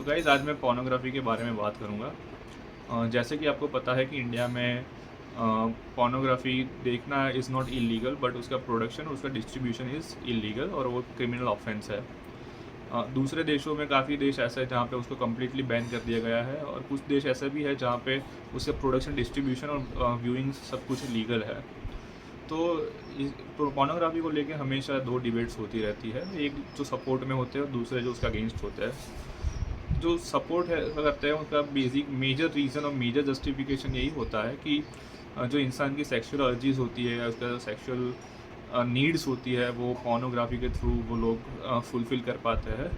तो गाइज़ आज मैं पोर्नोग्राफ़ी के बारे में बात करूँगा। जैसे कि आपको पता है कि इंडिया में पोर्नोग्राफ़ी देखना इज़ नॉट इल्लीगल, बट उसका प्रोडक्शन, उसका डिस्ट्रीब्यूशन इज़ इल्लीगल और वो क्रिमिनल ऑफेंस है। दूसरे देशों में काफ़ी देश ऐसे हैं जहाँ पे उसको कम्प्लीटली बैन कर दिया गया है, और कुछ देश ऐसे भी है जहाँ पे उसका प्रोडक्शन, डिस्ट्रीब्यूशन और व्यूइंग सब कुछ लीगल है। तो पोर्नोग्राफ़ी को लेके हमेशा दो डिबेट्स होती रहती है, एक जो सपोर्ट में होते हैं और दूसरे जो उसका अगेंस्ट होते हैं। जो सपोर्ट है करते हैं उनका बेसिक मेजर रीज़न और मेजर जस्टिफिकेशन यही होता है कि जो इंसान की सेक्सुअल अर्जीज़ होती है या उसका सेक्सुअल नीड्स होती है, वो पोर्नोग्राफी के थ्रू वो लोग फुलफ़िल कर पाते हैं।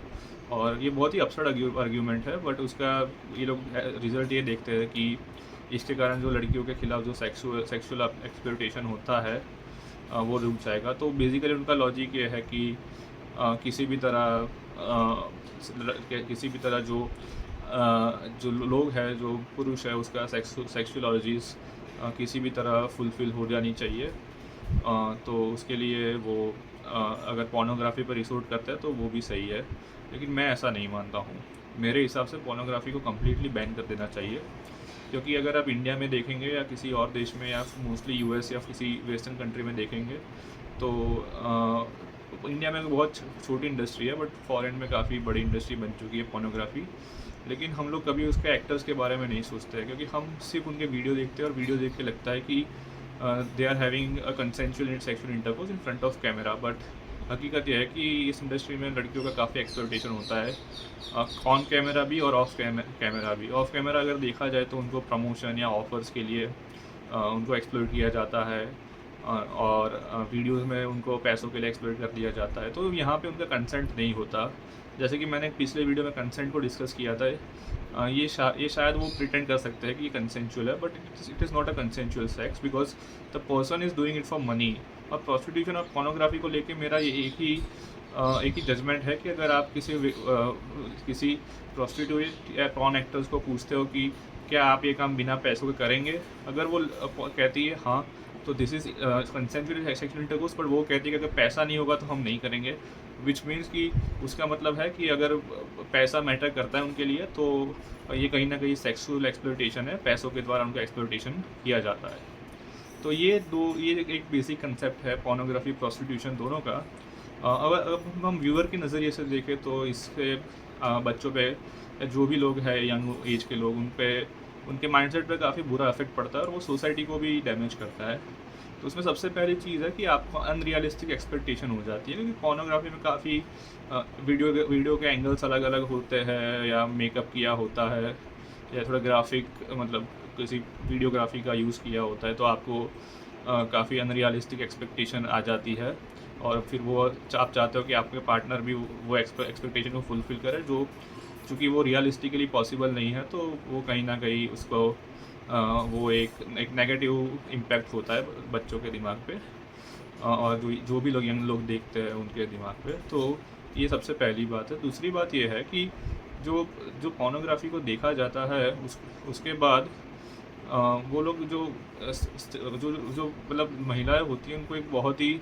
और ये बहुत ही अपसर्ड आर्ग्यूमेंट है, बट उसका ये लोग रिज़ल्ट ये देखते हैं कि इसके कारण जो लड़कियों के खिलाफ जो सेक्सुअल एक्सप्लॉयटेशन होता है वो रुक जाएगा। तो बेसिकली उनका लॉजिक ये है कि किसी भी तरह जो लोग हैं, जो पुरुष है, उसका सेक्सुअल अर्जीज़ किसी भी तरह फुलफ़िल हो जानी चाहिए। तो उसके लिए वो अगर पोर्नोग्राफ़ी पर रिसोर्ट करता है तो वो भी सही है, लेकिन मैं ऐसा नहीं मानता हूँ। मेरे हिसाब से पोर्नोग्राफ़ी को कम्प्लीटली बैन कर देना चाहिए, क्योंकि अगर आप इंडिया में देखेंगे या किसी और देश में या मोस्टली यूएस या किसी वेस्टर्न कंट्री में देखेंगे तो इंडिया में बहुत छोटी इंडस्ट्री है, बट फॉरेन में काफ़ी बड़ी इंडस्ट्री बन चुकी है पोर्नोग्राफ़ी। लेकिन हम लोग कभी उसके एक्टर्स के बारे में नहीं सोचते हैं, क्योंकि हम सिर्फ उनके वीडियो देखते हैं और वीडियो देख के लगता है कि they are having a consensual sexual intercourse in front of camera. But हकीकत यह है कि इस इंडस्ट्री में लड़कियों का काफ़ी एक्सप्लॉयटेशन होता है, ऑन कैमरा भी और ऑफ कैमरा भी। ऑफ कैमरा अगर देखा जाए तो उनको प्रमोशन या ऑफर्स के लिए उनको एक्सप्लॉयट किया जाता है, और वीडियोज़ में उनको पैसों के लिए एक्सप्लॉयट कर दिया जाता है। तो यहाँ पे उनका कंसेंट नहीं होता। जैसे कि मैंने पिछले वीडियो में कंसेंट को डिस्कस किया था। ये शायद वो प्रिटेंड कर सकते हैं कि ये कंसेंचुअल है, but it is not a consensual sex, because the person is doing it for money. और प्रोस्टिट्यूशन और पोर्नोग्राफी को लेके मेरा ये एक ही जजमेंट है कि अगर आप किसी प्रोस्टिट्यूट या पॉर्न एक्टर्स को पूछते हो कि क्या आप ये काम बिना पैसों के करेंगे, अगर वो कहती है हाँ, तो this is consensual sexual intercourse, पर वो कहती है कि अगर पैसा नहीं होगा तो हम नहीं करेंगे, विच मीन्स कि उसका मतलब है कि अगर पैसा मैटर करता है उनके लिए तो ये कहीं ना कहीं सेक्सुअल एक्सप्लॉयटेशन है, पैसों के द्वारा उनका एक्सप्लॉयटेशन किया जाता है। तो ये एक बेसिक कंसेप्ट है पोर्नोग्राफी प्रोस्टिट्यूशन दोनों का। अब हम व्यूअर के नज़रिए से देखें तो इससे बच्चों पे, जो भी लोग हैं यंग एज के लोग, उन पे, उनके माइंडसेट पे काफ़ी बुरा इफेक्ट पड़ता है और वो सोसाइटी को भी डैमेज करता है। तो उसमें सबसे पहली चीज़ है कि आपको अनरियलिस्टिक एक्सपेक्टेशन हो जाती है, क्योंकि पोर्नोग्राफी में काफ़ी वीडियो के एंगल्स अलग अलग होते हैं, या मेकअप किया होता है, या थोड़ा ग्राफिक, मतलब किसी वीडियोग्राफी का यूज़ किया होता है, तो आपको काफ़ी अनरियलिस्टिक एक्सपेक्टेशन आ जाती है। और फिर वो आप चाहते हो कि आपके पार्टनर भी वो एक्सपेक्टेशन को फुलफ़िल करे, जो चूँकि वो रियलिस्टिकली पॉसिबल नहीं है, तो वो कहीं न कहीं उसको वो एक नेगेटिव इम्पैक्ट होता है बच्चों के दिमाग पे, और जो भी लोग, यंग लोग देखते हैं उनके दिमाग पे। तो ये सबसे पहली बात है। दूसरी बात ये है कि जो जो पोर्नोग्राफी को देखा जाता है उसके बाद वो लोग जो मतलब महिलाएं होती हैं, उनको एक बहुत ही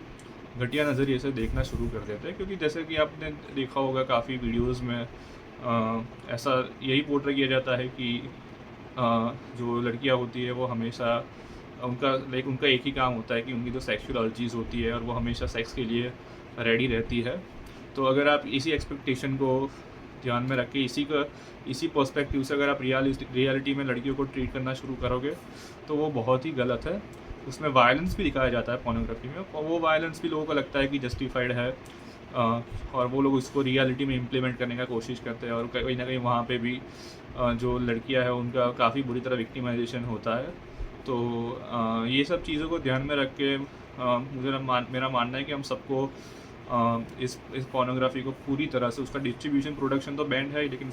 घटिया नज़रिए से देखना शुरू कर देते हैं, क्योंकि जैसे कि आपने देखा होगा काफ़ी वीडियोस में ऐसा यही पोर्ट्रे किया जाता है कि जो लड़कियां होती है वो हमेशा उनका एक ही काम होता है कि उनकी जो सेक्सुअल अर्जीज़ होती है और वो हमेशा सेक्स के लिए रेडी रहती है। तो अगर आप इसी एक्सपेक्टेशन को ध्यान में रख के इसी पर्सपेक्टिव से अगर आप रियलिटी में लड़कियों को ट्रीट करना शुरू करोगे तो वो बहुत ही गलत है। उसमें वायलेंस भी दिखाया जाता है पोर्नोग्राफी में, और वो वायलेंस भी लोगों को लगता है कि जस्टिफाइड है, और वो लोग उसको रियलिटी में इम्प्लीमेंट करने का कोशिश करते हैं, और कहीं ना कहीं वहाँ पे भी जो लड़कियां हैं उनका काफ़ी बुरी तरह विक्टिमाइजेशन होता है। तो ये सब चीज़ों को ध्यान में रख के मेरा मानना है कि हम सबको इस पोर्नोग्राफी को पूरी तरह से, उसका डिस्ट्रीब्यूशन, प्रोडक्शन तो बैंड है, लेकिन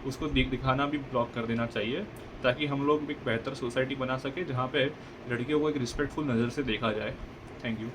उसको दिखाना भी ब्लॉक कर देना चाहिए, ताकि हम लोग एक बेहतर सोसाइटी बना सके जहाँ पे लड़कियों को एक रिस्पेक्टफुल नज़र से देखा जाए। Thank you.